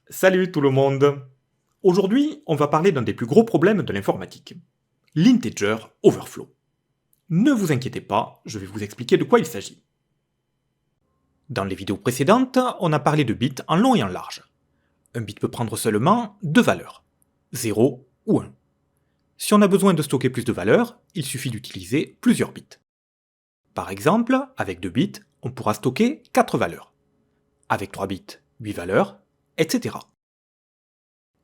Salut tout le monde. Aujourd'hui, on va parler d'un des plus gros problèmes de l'informatique. L'integer overflow. Ne vous inquiétez pas, je vais vous expliquer de quoi il s'agit. Dans les vidéos précédentes, on a parlé de bits en long et en large. Un bit peut prendre seulement deux valeurs, 0 ou 1. Si on a besoin de stocker plus de valeurs, il suffit d'utiliser plusieurs bits. Par exemple, avec 2 bits, on pourra stocker 4 valeurs. Avec 3 bits, 8 valeurs, etc.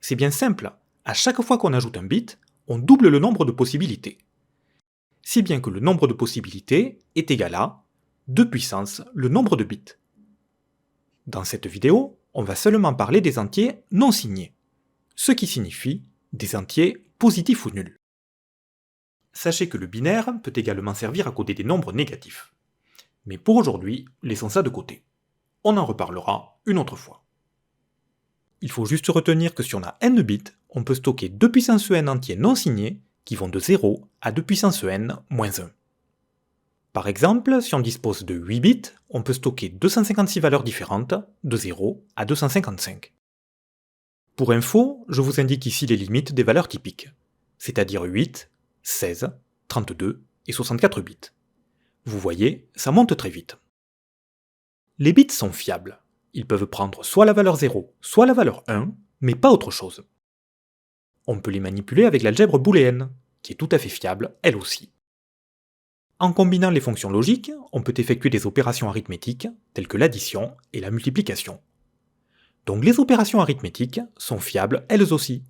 C'est bien simple, à chaque fois qu'on ajoute un bit, on double le nombre de possibilités. Si bien que le nombre de possibilités est égal à 2 puissance le nombre de bits. Dans cette vidéo, on va seulement parler des entiers non signés, ce qui signifie des entiers positifs ou nuls. Sachez que le binaire peut également servir à coder des nombres négatifs. Mais pour aujourd'hui, laissons ça de côté. On en reparlera une autre fois. Il faut juste retenir que si on a n bits, on peut stocker 2 puissance n entiers non signés qui vont de 0 à 2 puissance n moins 1. Par exemple, si on dispose de 8 bits, on peut stocker 256 valeurs différentes de 0 à 255. Pour info, je vous indique ici les limites des valeurs typiques, c'est-à-dire 8, 16, 32 et 64 bits. Vous voyez, ça monte très vite. Les bits sont fiables. Ils peuvent prendre soit la valeur 0, soit la valeur 1, mais pas autre chose. On peut les manipuler avec l'algèbre booléenne, qui est tout à fait fiable, elle aussi. En combinant les fonctions logiques, on peut effectuer des opérations arithmétiques, telles que l'addition et la multiplication. Donc les opérations arithmétiques sont fiables elles aussi.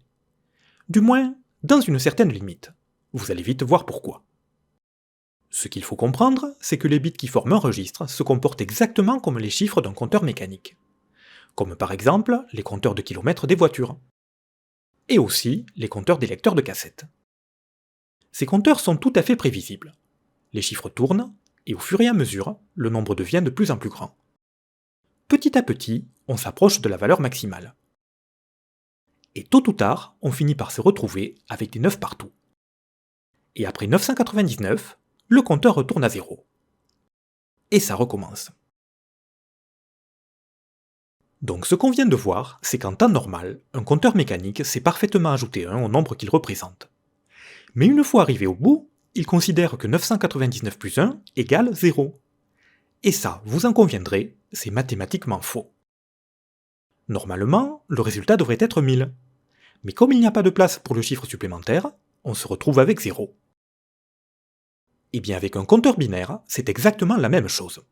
Du moins, dans une certaine limite. Vous allez vite voir pourquoi. Ce qu'il faut comprendre, c'est que les bits qui forment un registre se comportent exactement comme les chiffres d'un compteur mécanique. Comme par exemple les compteurs de kilomètres des voitures. Et aussi les compteurs des lecteurs de cassettes. Ces compteurs sont tout à fait prévisibles. Les chiffres tournent, et au fur et à mesure, le nombre devient de plus en plus grand. Petit à petit, on s'approche de la valeur maximale. Et tôt ou tard, on finit par se retrouver avec des 9 partout. Et après 999, le compteur retourne à 0. Et ça recommence. Donc ce qu'on vient de voir, c'est qu'en temps normal, un compteur mécanique sait parfaitement ajouter 1 au nombre qu'il représente. Mais une fois arrivé au bout, il considère que 999 plus 1 égale 0. Et ça, vous en conviendrez, c'est mathématiquement faux. Normalement, le résultat devrait être 1000. Mais comme il n'y a pas de place pour le chiffre supplémentaire, on se retrouve avec 0. Et bien avec un compteur binaire, c'est exactement la même chose.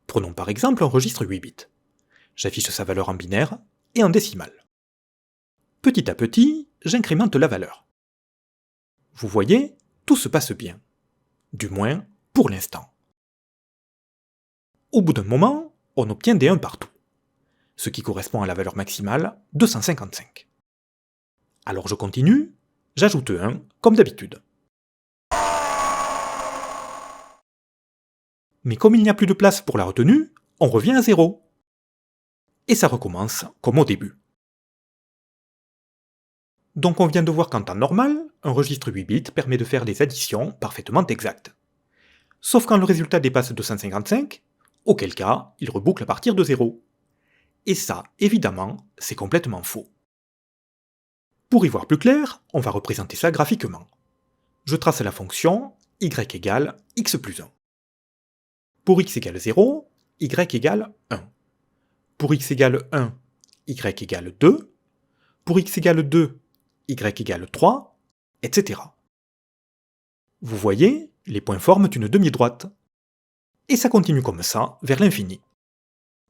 Prenons par exemple un registre 8 bits. J'affiche sa valeur en binaire et en décimale. Petit à petit, j'incrémente la valeur. Vous voyez, tout se passe bien. Du moins, pour l'instant. Au bout d'un moment, on obtient des 1 partout, ce qui correspond à la valeur maximale 255. Alors je continue, j'ajoute 1 comme d'habitude. Mais comme il n'y a plus de place pour la retenue, on revient à 0. Et ça recommence comme au début. Donc on vient de voir qu'en temps normal, un registre 8 bits permet de faire des additions parfaitement exactes. Sauf quand le résultat dépasse 255, auquel cas, il reboucle à partir de 0. Et ça, évidemment, c'est complètement faux. Pour y voir plus clair, on va représenter ça graphiquement. Je trace la fonction y égale x plus 1. Pour x égale 0, y égale 1. Pour x égale 1, y égale 2. Pour x égale 2, y égale 3, etc. Vous voyez, les points forment une demi-droite. Et ça continue comme ça, vers l'infini.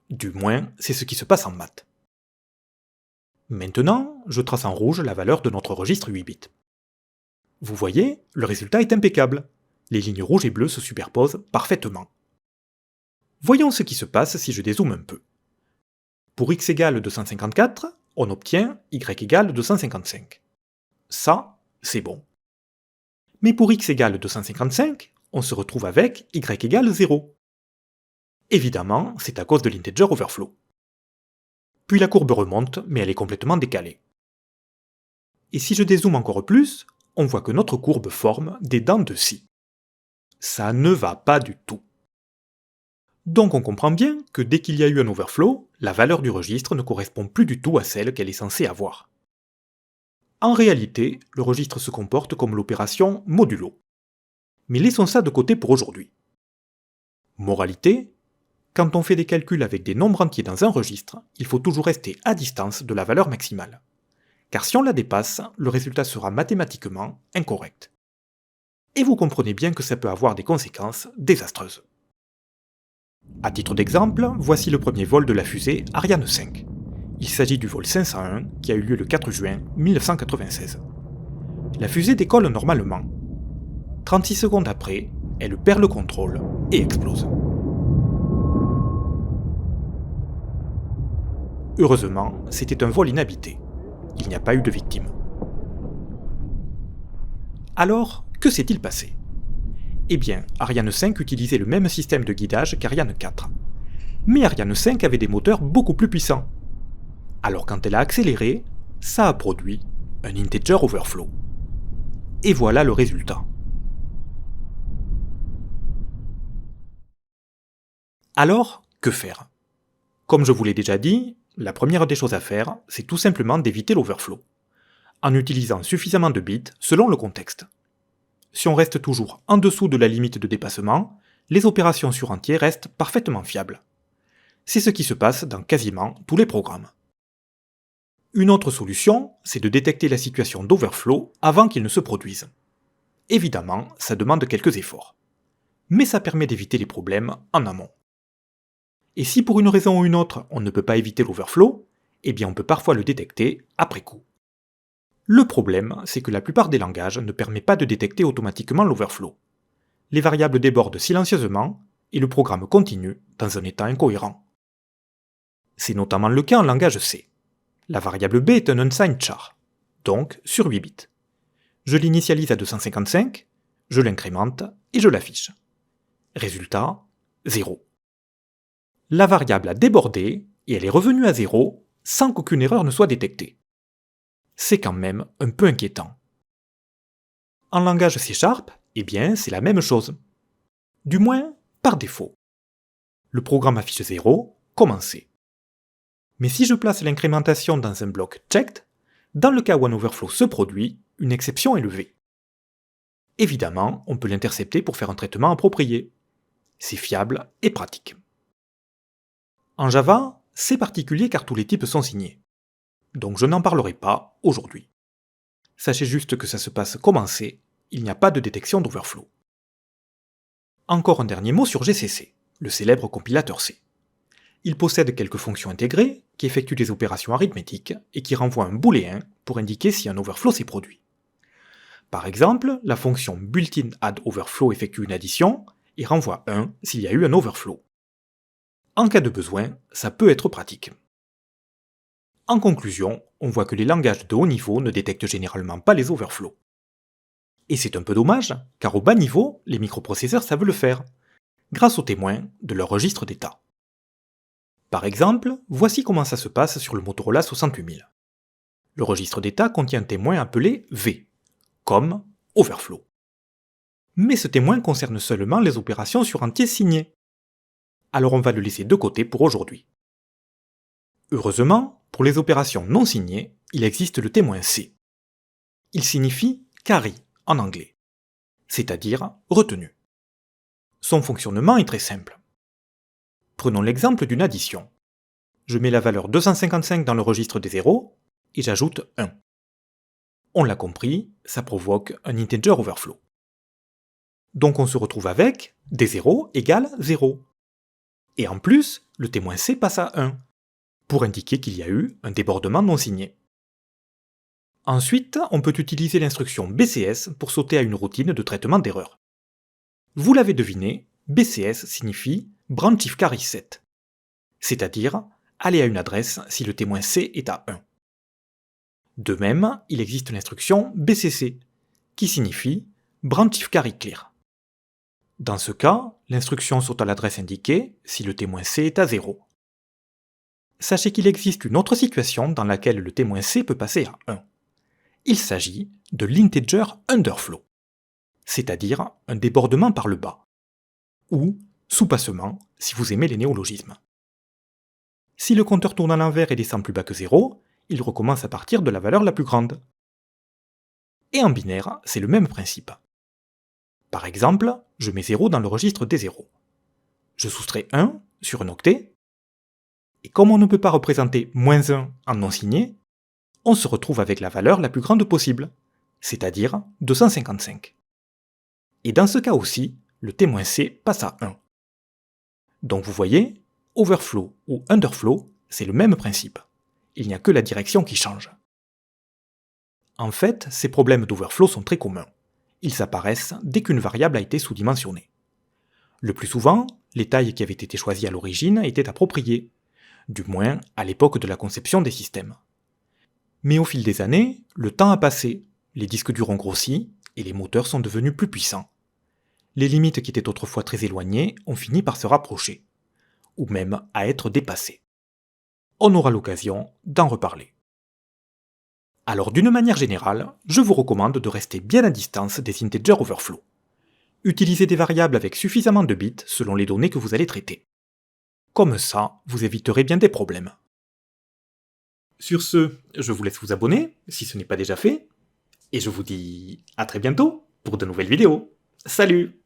Du moins, c'est ce qui se passe en maths. Maintenant, je trace en rouge la valeur de notre registre 8 bits. Vous voyez, le résultat est impeccable. Les lignes rouges et bleues se superposent parfaitement. Voyons ce qui se passe si je dézoome un peu. Pour x égale 254, on obtient y égale 255. Ça, c'est bon. Mais pour x égale 255, on se retrouve avec y égale 0. Évidemment, c'est à cause de l'integer overflow. Puis la courbe remonte, mais elle est complètement décalée. Et si je dézoome encore plus, on voit que notre courbe forme des dents de scie. Ça ne va pas du tout. Donc on comprend bien que dès qu'il y a eu un overflow, la valeur du registre ne correspond plus du tout à celle qu'elle est censée avoir. En réalité, le registre se comporte comme l'opération modulo. Mais laissons ça de côté pour aujourd'hui. Moralité, quand on fait des calculs avec des nombres entiers dans un registre, il faut toujours rester à distance de la valeur maximale. Car si on la dépasse, le résultat sera mathématiquement incorrect. Et vous comprenez bien que ça peut avoir des conséquences désastreuses. À titre d'exemple, voici le premier vol de la fusée Ariane 5. Il s'agit du vol 501 qui a eu lieu le 4 juin 1996. La fusée décolle normalement. 36 secondes après, elle perd le contrôle et explose. Heureusement, c'était un vol inhabité. Il n'y a pas eu de victimes. Alors, que s'est-il passé? Eh bien, Ariane 5 utilisait le même système de guidage qu'Ariane 4. Mais Ariane 5 avait des moteurs beaucoup plus puissants. Alors quand elle a accéléré, ça a produit un integer overflow. Et voilà le résultat. Alors, que faire? Comme je vous l'ai déjà dit, la première des choses à faire, c'est tout simplement d'éviter l'overflow, en utilisant suffisamment de bits selon le contexte. Si on reste toujours en dessous de la limite de dépassement, les opérations sur entier restent parfaitement fiables. C'est ce qui se passe dans quasiment tous les programmes. Une autre solution, c'est de détecter la situation d'overflow avant qu'il ne se produise. Évidemment, ça demande quelques efforts. Mais ça permet d'éviter les problèmes en amont. Et si pour une raison ou une autre on ne peut pas éviter l'overflow, eh bien on peut parfois le détecter après coup. Le problème, c'est que la plupart des langages ne permettent pas de détecter automatiquement l'overflow. Les variables débordent silencieusement et le programme continue dans un état incohérent. C'est notamment le cas en langage C. La variable b est un unsigned char, donc sur 8 bits. Je l'initialise à 255, je l'incrémente et je l'affiche. Résultat, 0. La variable a débordé et elle est revenue à 0 sans qu'aucune erreur ne soit détectée. C'est quand même un peu inquiétant. En langage C#, eh bien c'est la même chose. Du moins, par défaut. Le programme affiche 0, comme en C. Mais si je place l'incrémentation dans un bloc checked, dans le cas où un overflow se produit, une exception est levée. Évidemment, on peut l'intercepter pour faire un traitement approprié. C'est fiable et pratique. En Java, c'est particulier car tous les types sont signés. Donc je n'en parlerai pas aujourd'hui. Sachez juste que ça se passe comme en C, il n'y a pas de détection d'overflow. Encore un dernier mot sur GCC, le célèbre compilateur C. Il possède quelques fonctions intégrées qui effectuent des opérations arithmétiques et qui renvoient un booléen pour indiquer si un overflow s'est produit. Par exemple, la fonction built-in add overflow effectue une addition et renvoie 1 s'il y a eu un overflow. En cas de besoin, ça peut être pratique. En conclusion, on voit que les langages de haut niveau ne détectent généralement pas les overflows. Et c'est un peu dommage, car au bas niveau, les microprocesseurs savent le faire, grâce aux témoins de leur registre d'état. Par exemple, voici comment ça se passe sur le Motorola 68000. Le registre d'état contient un témoin appelé V, comme overflow. Mais ce témoin concerne seulement les opérations sur entier signées. Alors on va le laisser de côté pour aujourd'hui. Heureusement, pour les opérations non signées, il existe le témoin C. Il signifie carry en anglais, c'est-à-dire retenu. Son fonctionnement est très simple. Prenons l'exemple d'une addition. Je mets la valeur 255 dans le registre des zéros et j'ajoute 1. On l'a compris, ça provoque un integer overflow. Donc on se retrouve avec des 0 égale 0. Et en plus, le témoin C passe à 1, pour indiquer qu'il y a eu un débordement non signé. Ensuite, on peut utiliser l'instruction BCS pour sauter à une routine de traitement d'erreurs. Vous l'avez deviné, BCS signifie Branch if carry set, c'est-à-dire aller à une adresse si le témoin C est à 1. De même, il existe l'instruction BCC, qui signifie Branch if carry clear. Dans ce cas, l'instruction saute à l'adresse indiquée si le témoin C est à 0. Sachez qu'il existe une autre situation dans laquelle le témoin C peut passer à 1. Il s'agit de l'integer underflow, c'est-à-dire un débordement par le bas, ou sous-passement si vous aimez les néologismes. Si le compteur tourne à l'envers et descend plus bas que 0, il recommence à partir de la valeur la plus grande. Et en binaire, c'est le même principe. Par exemple, je mets 0 dans le registre des 0. Je soustrais 1 sur un octet, et comme on ne peut pas représenter -1 en non signé, on se retrouve avec la valeur la plus grande possible, c'est-à-dire 255. Et dans ce cas aussi, le T-C passe à 1. Donc vous voyez, overflow ou underflow, c'est le même principe. Il n'y a que la direction qui change. En fait, ces problèmes d'overflow sont très communs. Ils apparaissent dès qu'une variable a été sous-dimensionnée. Le plus souvent, les tailles qui avaient été choisies à l'origine étaient appropriées, du moins à l'époque de la conception des systèmes. Mais au fil des années, le temps a passé, les disques durs ont grossi et les moteurs sont devenus plus puissants. Les limites qui étaient autrefois très éloignées ont fini par se rapprocher, ou même à être dépassées. On aura l'occasion d'en reparler. Alors d'une manière générale, je vous recommande de rester bien à distance des integers overflow. Utilisez des variables avec suffisamment de bits selon les données que vous allez traiter. Comme ça, vous éviterez bien des problèmes. Sur ce, je vous laisse vous abonner, si ce n'est pas déjà fait, et je vous dis à très bientôt pour de nouvelles vidéos. Salut!